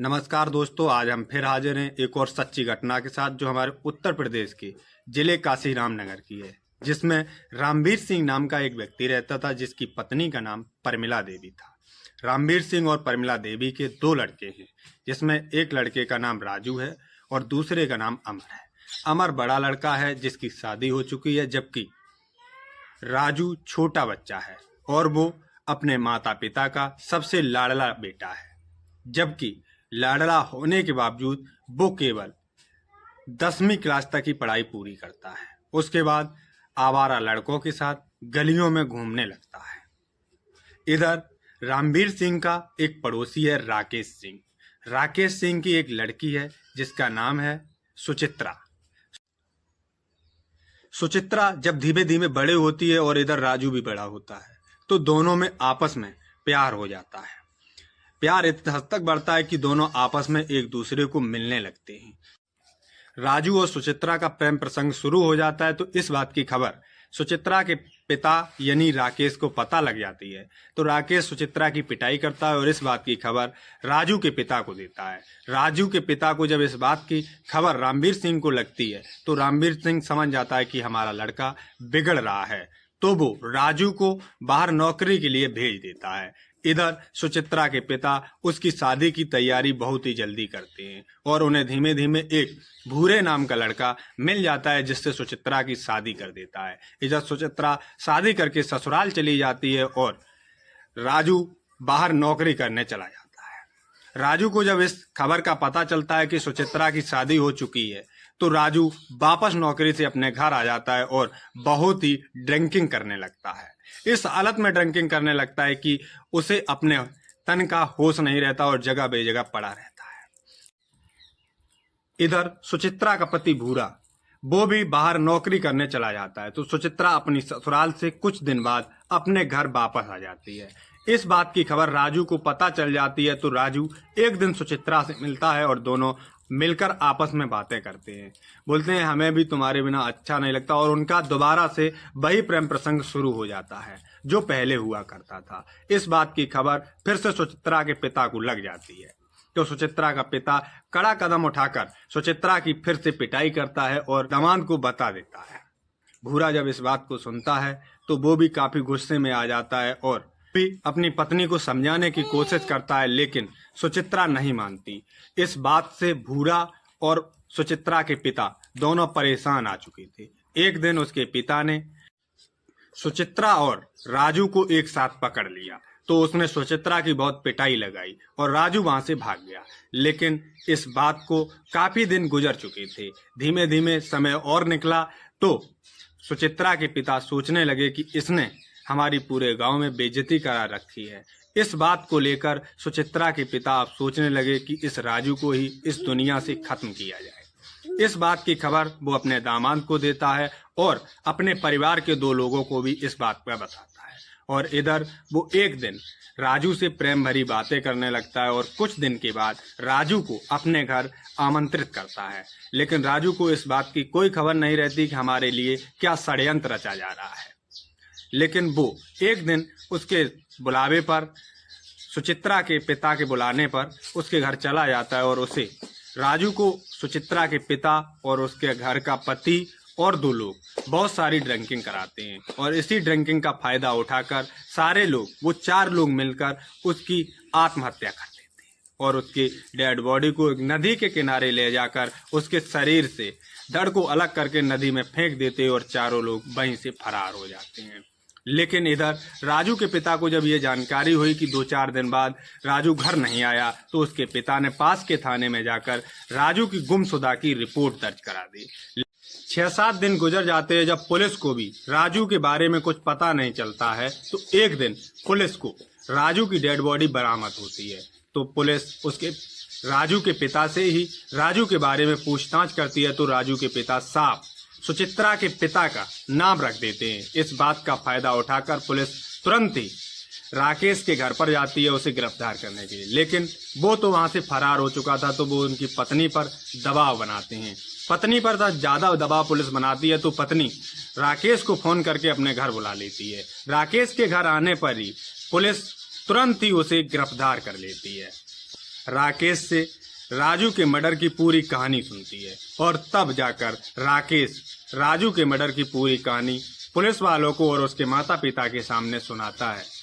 नमस्कार दोस्तों, आज हम फिर हाजिर हैं एक और सच्ची घटना के साथ जो हमारे उत्तर प्रदेश के जिले काशीराम नगर की है, जिसमें रामवीर सिंह नाम का एक व्यक्ति रहता था जिसकी पत्नी का नाम परमिला देवी था। रामवीर सिंह और परमिला देवी के दो लड़के हैं, जिसमें एक लड़के का नाम राजू है और दूसरे का नाम अमर है। अमर बड़ा लड़का है जिसकी शादी हो चुकी है, जबकि राजू छोटा बच्चा है और वो अपने माता पिता का सबसे लाडला बेटा है। जबकि लाडला होने के बावजूद वो केवल 10वीं क्लास तक की पढ़ाई पूरी करता है। उसके बाद आवारा लड़कों के साथ गलियों में घूमने लगता है। इधर रामवीर सिंह का एक पड़ोसी है राकेश सिंह। राकेश सिंह की एक लड़की है जिसका नाम है सुचित्रा। सुचित्रा जब धीमे धीमे बड़े होती है और इधर राजू भी बड़ा होता है तो दोनों में आपस में प्यार हो जाता है। प्यार इतने हद तक बढ़ता है कि दोनों आपस में एक दूसरे को मिलने लगते हैं। राजू और सुचित्रा का प्रेम प्रसंग शुरू हो जाता है तो इस बात की खबर सुचित्रा के पिता यानी राकेश को पता लग जाती है। तो राकेश सुचित्रा की पिटाई करता है और इस बात की खबर राजू के पिता को देता है। राजू के पिता को जब इस बात की खबर रामवीर सिंह को लगती है तो रामवीर सिंह समझ जाता है कि हमारा लड़का बिगड़ रहा है, तो वो राजू को बाहर नौकरी के लिए भेज देता है। इधर सुचित्रा के पिता उसकी शादी की तैयारी बहुत ही जल्दी करते हैं और उन्हें धीमे धीमे एक भूरे नाम का लड़का मिल जाता है जिससे सुचित्रा की शादी कर देता है। इधर सुचित्रा शादी करके ससुराल चली जाती है और राजू बाहर नौकरी करने चला जाता है। राजू को जब इस खबर का पता चलता है कि सुचित्रा की शादी हो चुकी है तो राजू वापस नौकरी से अपने घर आ जाता है और बहुत ही ड्रिंकिंग करने लगता है। इस हालत में ड्रिंकिंग करने लगता है कि उसे अपने तन का होश नहीं रहता और जगह बेजगह पड़ा रहता है। इधर सुचित्रा का पति भूरा वो भी बाहर नौकरी करने चला जाता है तो सुचित्रा अपनी ससुराल से कुछ दिन बाद अपने घर वापस आ जाती है। इस बात की खबर राजू को पता चल जाती है तो राजू एक दिन सुचित्रा से मिलता है और दोनों मिलकर आपस में बातें करते हैं। बोलते हैं हमें भी तुम्हारे बिना अच्छा नहीं लगता और उनका दोबारा से वही प्रेम प्रसंग शुरू हो जाता है जो पहले हुआ करता था। इस बात की खबर फिर से सुचित्रा के पिता को लग जाती है तो सुचित्रा का पिता कड़ा कदम उठाकर सुचित्रा की फिर से पिटाई करता है और दामाद को बता देता है। भूरा जब इस बात को सुनता है तो वो भी काफी गुस्से में आ जाता है और भी अपनी पत्नी को समझाने की कोशिश करता है, लेकिन सुचित्रा नहीं मानती। इस बात से भूरा और सुचित्रा के पिता दोनों परेशान आ चुके थे। एक दिन उसके पिता ने सुचित्रा और राजू को एक साथ पकड़ लिया तो उसने सुचित्रा की बहुत पिटाई लगाई और राजू वहां से भाग गया। लेकिन इस बात को काफी दिन गुजर चुके थे। धीमे धीमे समय और निकला तो सुचित्रा के पिता सोचने लगे कि इसने हमारी पूरे गांव में बेइज्जती करा रखी है। इस बात को लेकर सुचित्रा के पिता अब सोचने लगे कि इस राजू को ही इस दुनिया से खत्म किया जाए। इस बात की खबर वो अपने दामाद को देता है और अपने परिवार के दो लोगों को भी इस बात पर बताता है। और इधर वो एक दिन राजू से प्रेम भरी बातें करने लगता है और कुछ दिन के बाद राजू को अपने घर आमंत्रित करता है। लेकिन राजू को इस बात की कोई खबर नहीं रहती कि हमारे लिए क्या षड्यंत्र रचा जा रहा है। लेकिन वो एक दिन उसके बुलावे पर, सुचित्रा के पिता के बुलाने पर उसके घर चला जाता है और उसे राजू को सुचित्रा के पिता और उसके घर का पति और दो लोग बहुत सारी ड्रिंकिंग कराते हैं और इसी ड्रिंकिंग का फायदा उठाकर सारे लोग, वो 4 लोग मिलकर उसकी आत्महत्या कर देते हैं और उसकी डेड बॉडी को एक नदी के किनारे ले जाकर उसके शरीर से धड़ को अलग करके नदी में फेंक देते हैं और चारों लोग वहीं से फरार हो जाते हैं। लेकिन इधर राजू के पिता को जब ये जानकारी हुई कि 2-4 दिन बाद राजू घर नहीं आया तो उसके पिता ने पास के थाने में जाकर राजू की गुमशुदा की रिपोर्ट दर्ज करा दी। 6-7 दिन गुजर जाते हैं जब पुलिस को भी राजू के बारे में कुछ पता नहीं चलता है तो एक दिन पुलिस को राजू की डेड बॉडी बरामद होती है तो पुलिस उसके राजू के पिता से ही राजू के बारे में पूछताछ करती है तो राजू के पिता साफ सुचित्रा के पिता का नाम रख देते हैं। इस बात का फायदा उठाकर पुलिस तुरंत ही राकेश के घर पर जाती है उसे गिरफ्तार करने के लिए, लेकिन वो तो वहां से फरार हो चुका था तो वो उनकी पत्नी पर दबाव बनाते हैं। पत्नी पर ज्यादा दबाव पुलिस बनाती है तो पत्नी राकेश को फोन करके अपने घर बुला लेती है। राकेश के घर आने पर ही पुलिस तुरंत ही उसे गिरफ्तार कर लेती है। राकेश से राजू के मर्डर की पूरी कहानी सुनती है और तब जाकर राकेश राजू के मर्डर की पूरी कहानी पुलिस वालों को और उसके माता पिता के सामने सुनाता है।